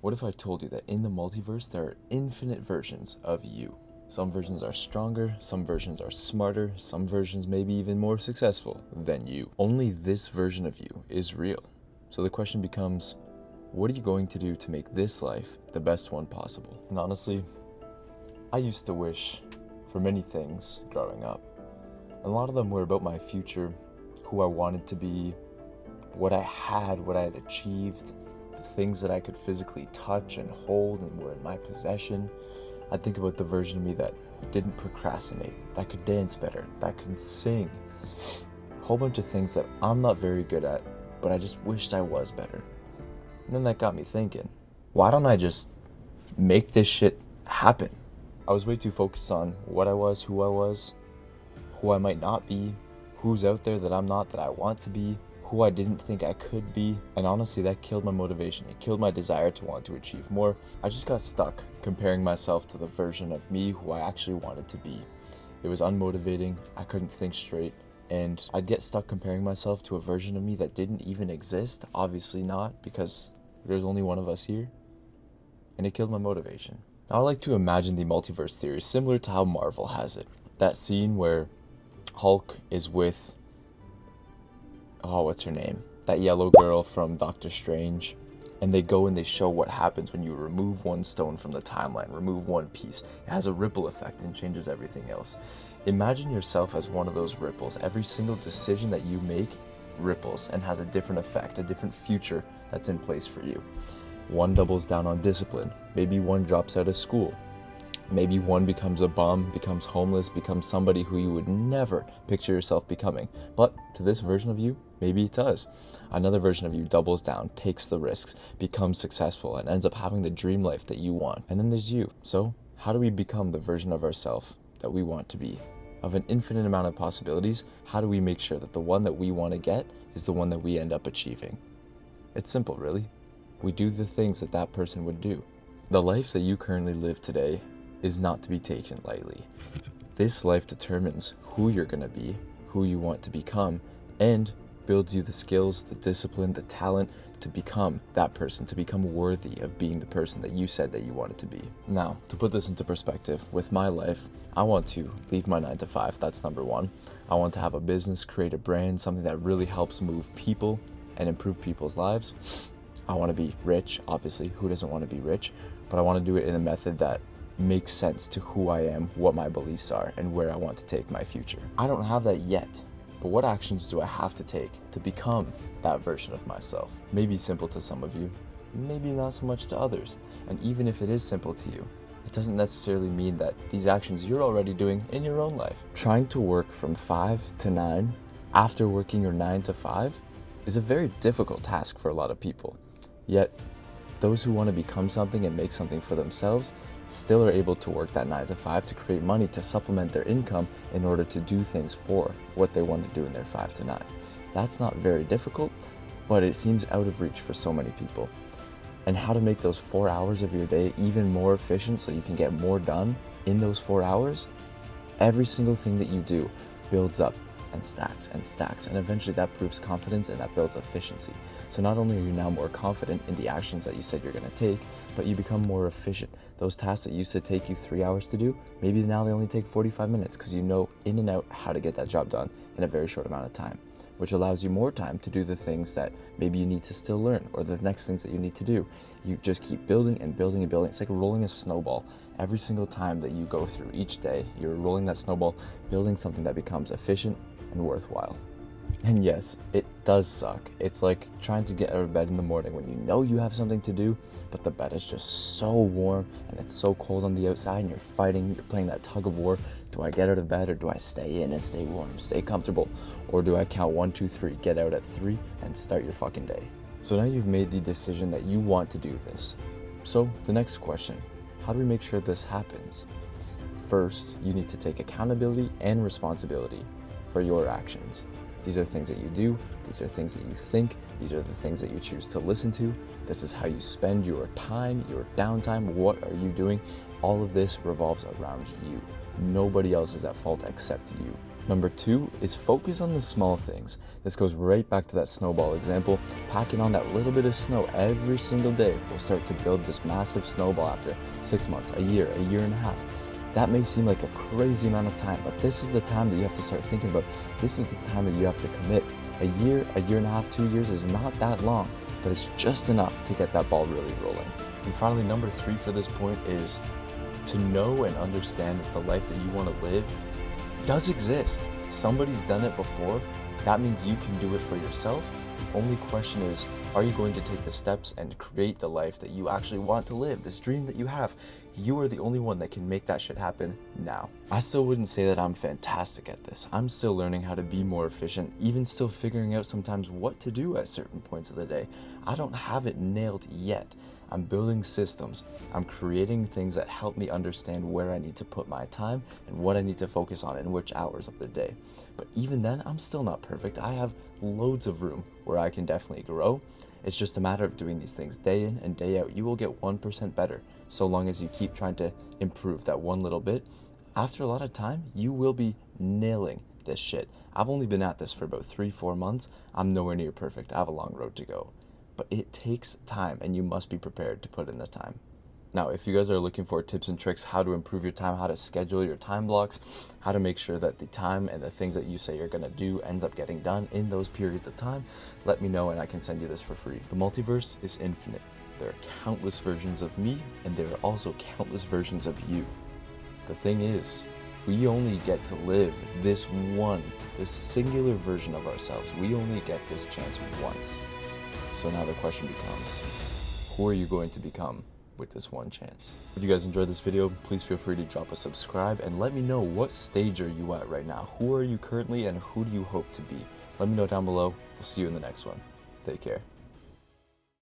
What if I told you that in the multiverse there are infinite versions of you? Some versions are stronger, some versions are smarter, some versions maybe even more successful than you. Only this version of you is real. So the question becomes, what are you going to do to make this life the best one possible? And honestly, I used to wish for many things growing up. A lot of them were about my future, who I wanted to be, what I had achieved, the things that I could physically touch and hold and were in my possession. I'd think about the version of me that didn't procrastinate, that could dance better, that could sing. A whole bunch of things that I'm not very good at, but I just wished I was better. And then that got me thinking, why don't I just make this shit happen? I was way too focused on what I was, who I might not be, who's out there that I'm not that I want to be, who I didn't think I could be, and honestly that killed my motivation. It killed my desire to want to achieve more. I just got stuck comparing myself to the version of me who I actually wanted to be. It was unmotivating, I couldn't think straight, and I'd get stuck comparing myself to a version of me that didn't even exist. Obviously not, because there's only one of us here, and it killed my motivation. Now I like to imagine the multiverse theory similar to how Marvel has it. That scene where Hulk is with what's her name? That yellow girl from Doctor Strange. And they go and they show what happens when you remove one stone from the timeline, remove one piece. It has a ripple effect and changes everything else. Imagine yourself as one of those ripples. Every single decision that you make ripples and has a different effect, a different future that's in place for you. One doubles down on discipline. Maybe one drops out of school. Maybe one becomes a bum, becomes homeless, becomes somebody who you would never picture yourself becoming. But to this version of you, maybe it does. Another version of you doubles down, takes the risks, becomes successful, and ends up having the dream life that you want. And then there's you. So how do we become the version of ourselves that we want to be? Of an infinite amount of possibilities, how do we make sure that the one that we want to get is the one that we end up achieving? It's simple, really. We do the things that that person would do. The life that you currently live today is not to be taken lightly. This life determines who you're going to be, who you want to become, and builds you the skills, the discipline, the talent to become that person, to become worthy of being the person that you said that you wanted to be. Now, to put this into perspective, with my life, I want to leave my 9 to 5, that's number one. I want to have a business, create a brand, something that really helps move people and improve people's lives. I want to be rich, obviously, who doesn't want to be rich? But I want to do it in a method that makes sense to who I am, what my beliefs are, and where I want to take my future. I don't have that yet, but what actions do I have to take to become that version of myself? Maybe simple to some of you, maybe not so much to others. And even if it is simple to you, it doesn't necessarily mean that these actions you're already doing in your own life. Trying to work from 5 to 9 after working your 9 to 5 is a very difficult task for a lot of people. Yet, those who want to become something and make something for themselves still are able to work that 9 to 5 to create money to supplement their income in order to do things for what they want to do in their 5 to 9. That's not very difficult, but it seems out of reach for so many people. And how to make those 4 hours of your day even more efficient so you can get more done in those 4 hours? Every single thing that you do builds up and stacks, and eventually that proves confidence and that builds efficiency. So not only are you now more confident in the actions that you said you're going to take, but you become more efficient. Those tasks that used to take you 3 hours to do, maybe now they only take 45 minutes because you know in and out how to get that job done in a very short amount of time, which allows you more time to do the things that maybe you need to still learn or the next things that you need to do. You just keep building and building and building. It's like rolling a snowball. Every single time that you go through each day, you're rolling that snowball, building something that becomes efficient and worthwhile. And yes, it does suck. It's like trying to get out of bed in the morning when you know you have something to do, but the bed is just so warm and it's so cold on the outside and you're fighting, you're playing that tug of war. Do I get out of bed or do I stay in and stay warm, stay comfortable? Or do I count 1, 2, 3, get out at 3 and start your fucking day? So now you've made the decision that you want to do this. So the next question, how do we make sure this happens? First, you need to take accountability and responsibility for your actions. These are things that you do, these are things that you think, these are the things that you choose to listen to. This is how you spend your time, your downtime, what are you doing? All of this revolves around you. Nobody else is at fault except you. Number 2 is focus on the small things. This goes right back to that snowball example. Packing on that little bit of snow every single day will start to build this massive snowball after 6 months, a year and a half. That may seem like a crazy amount of time, but this is the time that you have to start thinking about. This is the time that you have to commit. A year and a half, 2 years is not that long, but it's just enough to get that ball really rolling. And finally, number 3 for this point is to know and understand that the life that you want to live does exist. Somebody's done it before. That means you can do it for yourself. The only question is, are you going to take the steps and create the life that you actually want to live, this dream that you have? You are the only one that can make that shit happen now. I still wouldn't say that I'm fantastic at this. I'm still learning how to be more efficient, even still figuring out sometimes what to do at certain points of the day. I don't have it nailed yet. I'm building systems. I'm creating things that help me understand where I need to put my time and what I need to focus on in which hours of the day. But even then, I'm still not perfect. I have loads of room where I can definitely grow. It's just a matter of doing these things day in and day out. You will get 1% better so long as you keep trying to improve that one little bit. After a lot of time, you will be nailing this shit. I've only been at this for about 3-4 months. I'm nowhere near perfect. I have a long road to go. But it takes time, and you must be prepared to put in the time. Now, if you guys are looking for tips and tricks, how to improve your time, how to schedule your time blocks, how to make sure that the time and the things that you say you're going to do ends up getting done in those periods of time, let me know and I can send you this for free. The multiverse is infinite. There are countless versions of me, and there are also countless versions of you. The thing is, we only get to live this singular version of ourselves. We only get this chance once. So now the question becomes, who are you going to become with this one chance? If you guys enjoyed this video, please feel free to drop a subscribe and let me know, what stage are you at right now? Who are you currently and who do you hope to be? Let me know down below. We'll see you in the next one. Take care.